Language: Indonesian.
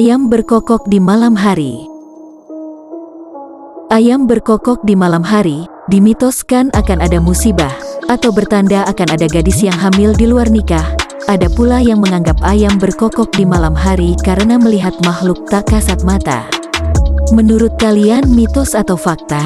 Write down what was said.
Ayam berkokok di malam hari. Ayam berkokok di malam hari dimitoskan akan ada musibah atau bertanda akan ada gadis yang hamil di luar nikah. Ada pula yang menganggap ayam berkokok di malam hari karena melihat makhluk tak kasat mata. Menurut kalian mitos atau fakta?